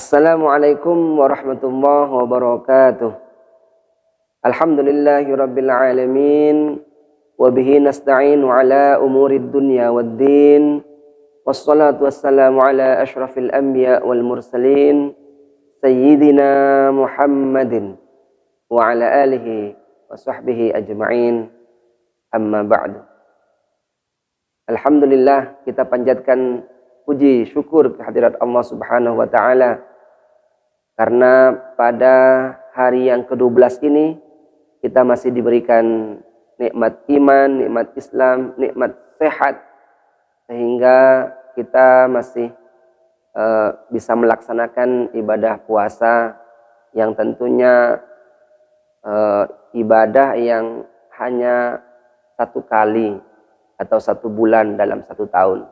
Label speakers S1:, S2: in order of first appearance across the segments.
S1: Assalamualaikum warahmatullahi wabarakatuh. Alhamdulillahi rabbil alamin. Wabihi nasta'inu ala umurid dunya waddin. Wassalatu wassalamu ala ashrafil anbiya wal mursalin. Sayyidina Muhammadin wa ala alihi wa sahbihi ajma'in. Amma ba'du. Alhamdulillah, kita panjatkan puji syukur kehadirat Allah Subhanahu wa taala karena pada hari yang ke-12 ini kita masih diberikan nikmat iman, nikmat Islam, nikmat sehat, sehingga kita masih bisa melaksanakan ibadah puasa yang tentunya ibadah yang hanya satu kali atau satu bulan dalam satu tahun.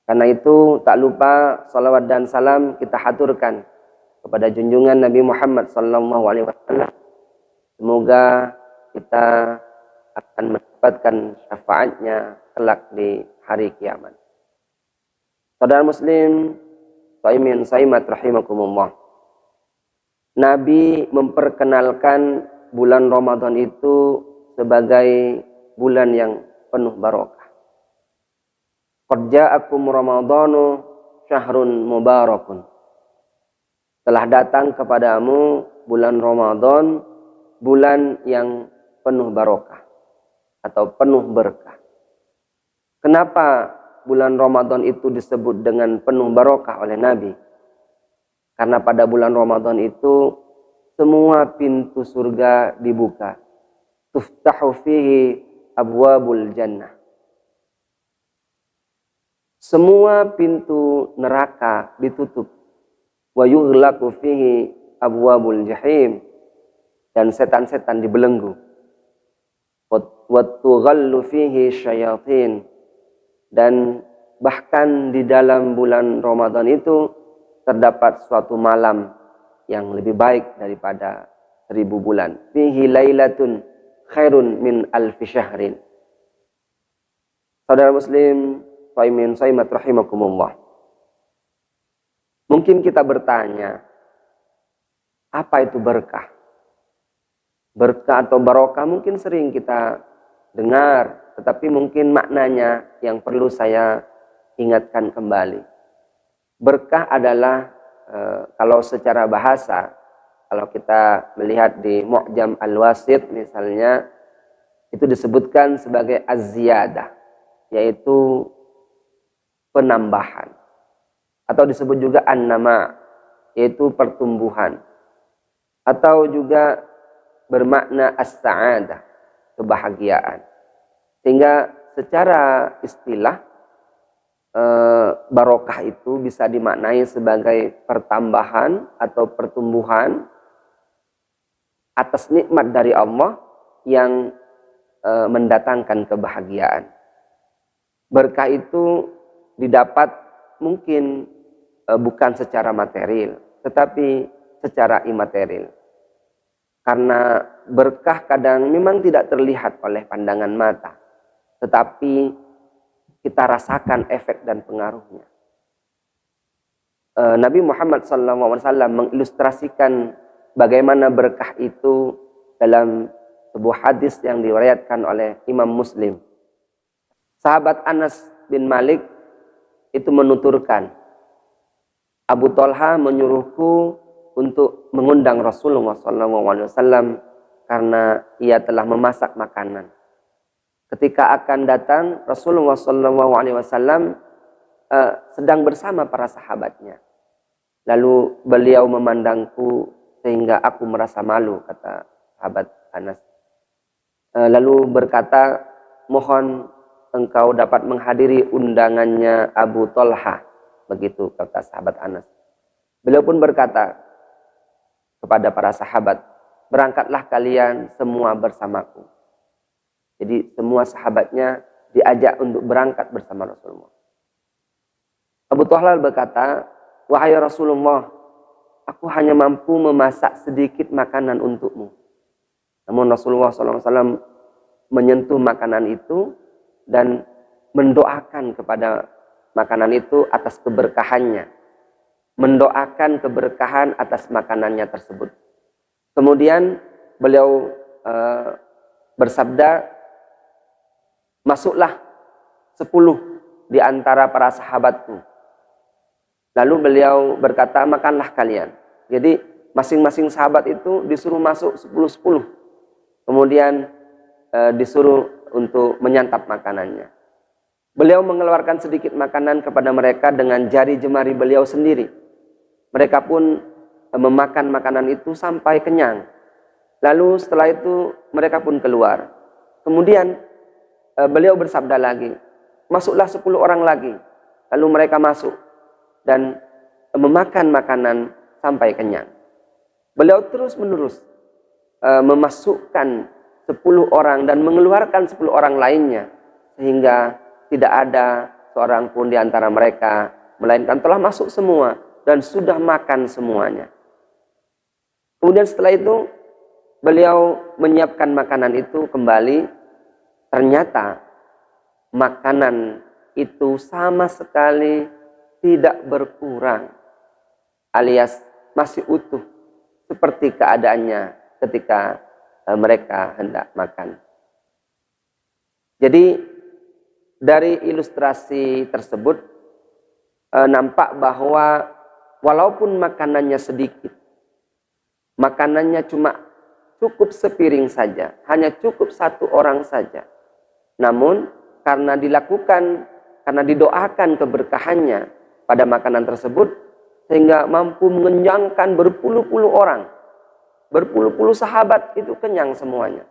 S1: Karena itu tak lupa salawat dan salam kita haturkan kepada junjungan Nabi Muhammad SAW. Semoga kita akan mendapatkan syafaatnya kelak di hari kiamat. Saudara muslim, shaimin shaimat rahimakumullah. Nabi memperkenalkan bulan Ramadan itu sebagai bulan yang penuh barokah. Qad ja'akum Ramadhanu syahrun mubarakun. Telah datang kepadamu bulan Ramadan, bulan yang penuh barokah atau penuh berkah. Kenapa bulan Ramadan itu disebut dengan penuh barokah oleh Nabi? Karena pada bulan Ramadan itu semua pintu surga dibuka. Tuftahu fihi abwabul jannah. Semua pintu neraka ditutup. Wa yughlaqu fihi abwabul jahim. Dan setan-setan dibelenggu. Wa tughallu fihi syayatin. Dan bahkan di dalam bulan Ramadan itu terdapat suatu malam yang lebih baik daripada 1000 bulan. Fihi lailatun khairun min alfi syahrin. Saudara muslim, shaimin shaimat rahimakumullah. Mungkin kita bertanya, apa itu berkah? Berkah atau barokah mungkin sering kita dengar, tetapi mungkin maknanya yang perlu saya ingatkan kembali. Berkah adalah kalau secara bahasa, kalau kita melihat di Mu'jam Al-Wasit misalnya, itu disebutkan sebagai az-ziyadah, yaitu penambahan. Atau disebut juga an-nama, yaitu pertumbuhan. Atau juga bermakna as-sa'adah, kebahagiaan. Sehingga secara istilah barokah itu bisa dimaknai sebagai pertambahan atau pertumbuhan atas nikmat dari Allah yang mendatangkan kebahagiaan. Berkah itu didapat mungkin bukan secara material, tetapi secara imaterial. Karena berkah kadang memang tidak terlihat oleh pandangan mata, tetapi kita rasakan efek dan pengaruhnya. Nabi Muhammad SAW mengilustrasikan bagaimana berkah itu dalam sebuah hadis yang diriwayatkan oleh Imam Muslim. Sahabat Anas bin Malik itu menuturkan, Abu Talha menyuruhku untuk mengundang Rasulullah SAW karena ia telah memasak makanan. Ketika akan datang, Rasulullah SAW sedang bersama para sahabatnya. Lalu beliau memandangku sehingga aku merasa malu, kata sahabat Anas. Lalu berkata, mohon engkau dapat menghadiri undangannya Abu Talha. Begitu kata sahabat Anas. Beliau pun berkata kepada para sahabat, berangkatlah kalian semua bersamaku. Jadi semua sahabatnya diajak untuk berangkat bersama Rasulullah. Abu Talha berkata, wahai Rasulullah, aku hanya mampu memasak sedikit makanan untukmu. Namun Rasulullah SAW menyentuh makanan itu dan mendoakan kepada makanan itu atas keberkahannya. mendoakan keberkahan atas makanannya tersebut. Kemudian beliau bersabda, masuklah 10 di antara para sahabatku. Lalu beliau berkata, makanlah kalian. Jadi masing-masing sahabat itu disuruh masuk 10-10. Kemudian disuruh untuk menyantap makanannya. Beliau mengeluarkan sedikit makanan kepada mereka dengan jari jemari beliau sendiri. Mereka pun memakan makanan itu sampai kenyang. Lalu setelah itu mereka pun keluar. Kemudian beliau bersabda lagi, masuklah 10 orang lagi. Lalu mereka masuk dan memakan makanan sampai kenyang. Beliau terus menerus memasukkan 10 orang dan mengeluarkan 10 orang lainnya, sehingga tidak ada seorang pun di antara mereka melainkan telah masuk semua dan sudah makan semuanya. Kemudian setelah itu beliau menyiapkan makanan itu kembali. Ternyata makanan itu sama sekali tidak berkurang, alias masih utuh seperti keadaannya ketika mereka hendak makan. Jadi dari ilustrasi tersebut nampak bahwa walaupun makanannya sedikit, makanannya cuma cukup sepiring saja, hanya cukup 1 orang saja. Namun karena didoakan keberkahannya pada makanan tersebut, sehingga mampu mengenyangkan berpuluh-puluh orang, berpuluh-puluh sahabat itu kenyang semuanya.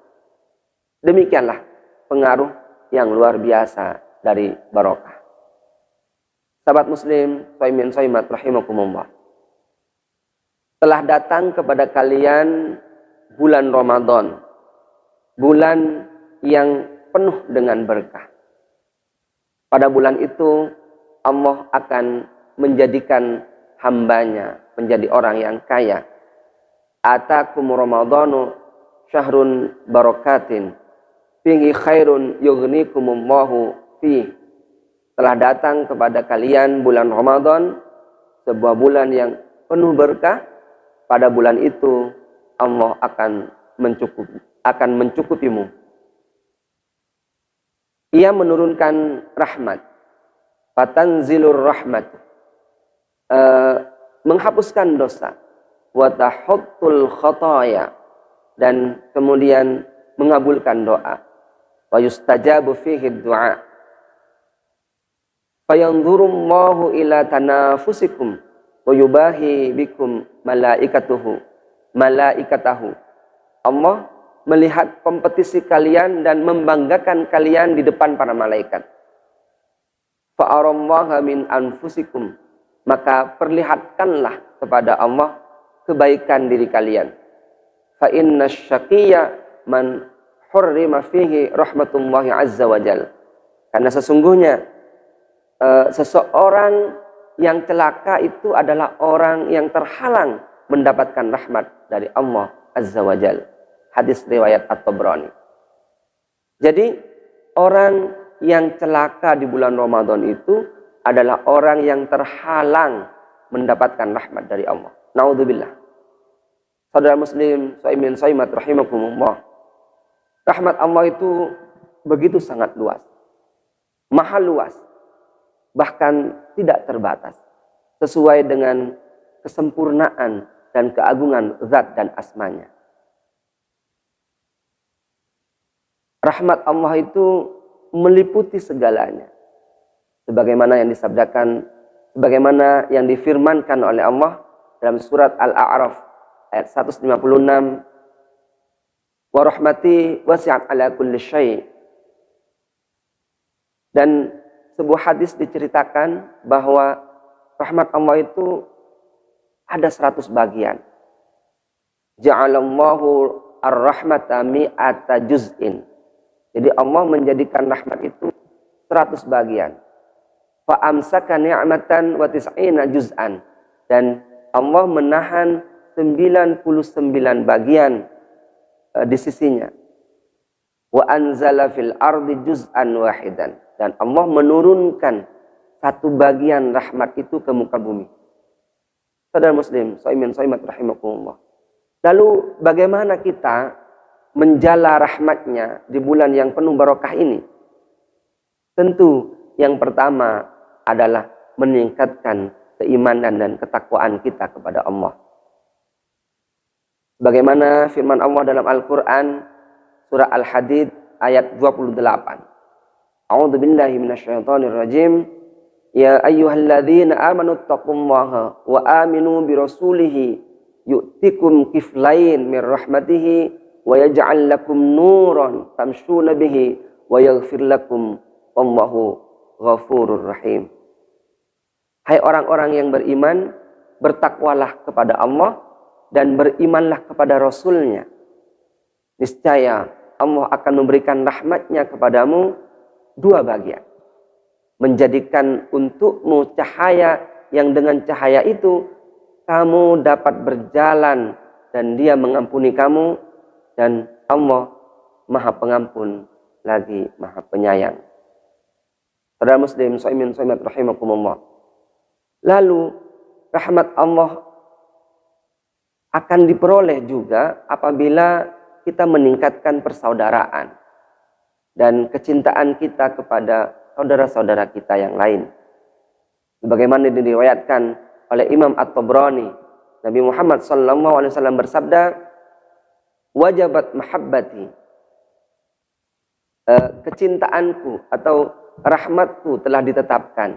S1: Demikianlah pengaruh yang luar biasa dari barokah. Sahabat muslim, shaimin shaimat rahimakumullah. Telah datang kepada kalian bulan Ramadan, bulan yang penuh dengan berkah. Pada bulan itu Allah akan menjadikan hambanya menjadi orang yang kaya. Atakum Ramadhanu syahrun barakatin fihi khairun yughnikumullahu fi. Telah datang kepada kalian bulan Ramadan, sebuah bulan yang penuh berkah. Pada bulan itu Allah akan mencukupimu. Ia menurunkan rahmat, fatanzilur rahmat, menghapuskan dosa, wa tahuttul khataya, dan kemudian mengabulkan doa, wa yustajabu fihi du'a, fayanzurullahu ila tanafusikum wa yubahi bikum malaikatahu. Allah melihat kompetisi kalian dan membanggakan kalian di depan para malaikat. Fa'arallaha min anfusikum, maka perlihatkanlah kepada Allah kebaikan diri kalian. Fa inna syaqiyya man hurrima fihi rahmatullahi azza wa jal. Karena sesungguhnya seseorang yang celaka itu adalah orang yang terhalang mendapatkan rahmat dari Allah azza wa jal. Hadis riwayat At-Tabrani. Jadi orang yang celaka di bulan Ramadan itu adalah orang yang terhalang mendapatkan rahmat dari Allah. Naudzubillah. Saudara muslim, shaimin shaimat rahimakumullah. Rahmat Allah itu begitu sangat luas. Maha luas. Bahkan tidak terbatas. Sesuai dengan kesempurnaan dan keagungan zat dan asmanya. Rahmat Allah itu meliputi segalanya. Sebagaimana yang disabdakan, sebagaimana yang difirmankan oleh Allah dalam surat Al-A'raf ayat 156. Wa rahmati wasi'at ala kulli syai'. Dan sebuah hadis diceritakan bahwa rahmat Allah itu ada 100 bagian. Ja'alallahu ar-rahmata mi'ata juz'in. Jadi Allah menjadikan rahmat itu 100 bagian. Fa amsaka ni'matan wa tis'ina juz'an. Dan Allah menahan 99 bagian di sisinya. Wa anzala fil ardi juz'an wahidan. Dan Allah menurunkan 1 bagian rahmat itu ke muka bumi. Saudara muslim, shaimin shaimat rahimakumullah. Lalu bagaimana kita menjala rahmatnya di bulan yang penuh barokah ini? Tentu yang pertama adalah meningkatkan keimanan dan ketakwaan kita kepada Allah. Bagaimana firman Allah dalam Al-Quran surah Al-Hadid ayat 28. A'udzu billahi minasyaitonir rajim. Ya ayyuhalladzina amanu taqullaha wa aminu birasulihi yu'tikum kiflain min rahmatihi wa yaj'al lakum nuran tamshuna bihi wa yaghfir lakum wallahu ghafurur rahim. Hai orang-orang yang beriman, bertakwalah kepada Allah dan berimanlah kepada Rasul-Nya. Niscaya Allah akan memberikan rahmat-Nya kepadamu dua bagian. Menjadikan untukmu cahaya yang dengan cahaya itu kamu dapat berjalan dan Dia mengampuni kamu, dan Allah Maha Pengampun lagi Maha Penyayang. Saudara muslim, shaimin shaimat rahimakumullah. Lalu rahmat Allah akan diperoleh juga apabila kita meningkatkan persaudaraan dan kecintaan kita kepada saudara-saudara kita yang lain. Sebagaimana diriwayatkan oleh Imam At-Tabrani, Nabi Muhammad SAW bersabda, wajabat mahabbati, kecintaanku atau rahmatku telah ditetapkan,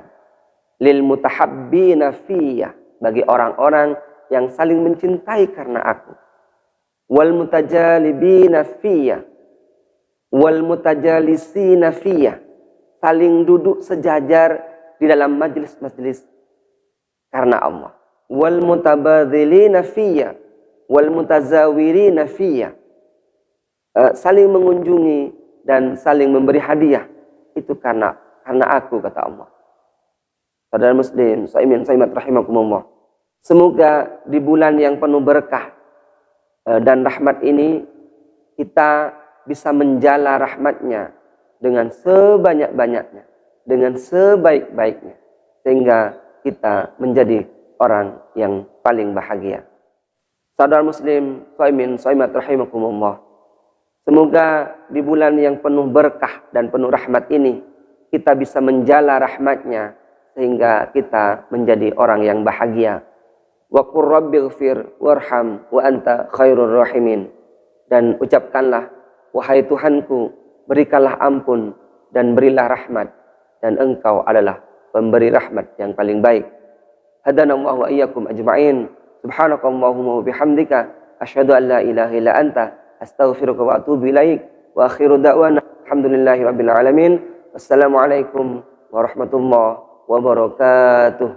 S1: lil mutahabbina fiyya, bagi orang-orang yang saling mencintai karena aku, wal mutajalibina fiyya, wal mutajalisina fiyya, saling duduk sejajar di dalam majlis-majlis karena Allah, wal mutabadzilina fiyya, wal mutazawirina fiyya, saling mengunjungi dan saling memberi hadiah itu karena aku, kata Allah. Saudara muslim, shaimin shaimat rahimakumullah. Semoga di bulan yang penuh berkah dan rahmat ini kita bisa menjala rahmatnya dengan sebanyak-banyaknya, dengan sebaik-baiknya, sehingga kita menjadi orang yang paling bahagia. Saudara muslim, shaimin shaimat rahimakumullah. Semoga di bulan yang penuh berkah dan penuh rahmat ini kita bisa menjala rahmatnya sehingga kita menjadi orang yang bahagia. Wa qur rabbighfir warham wa anta khairur rahimin. Dan ucapkanlah, wahai Tuhanku, berikanlah ampun dan berilah rahmat, dan Engkau adalah pemberi rahmat yang paling baik. Hadanallahu wa iyyakum ajma'in. Subhanakallahumma wa bihamdika asyhadu an la ilaha illa anta astaghfiruka wa atubu ilaik. Wa akhiru da'wana alhamdulillahi rabbil alamin. Wassalamualaikum warahmatullahi wabarakatuh.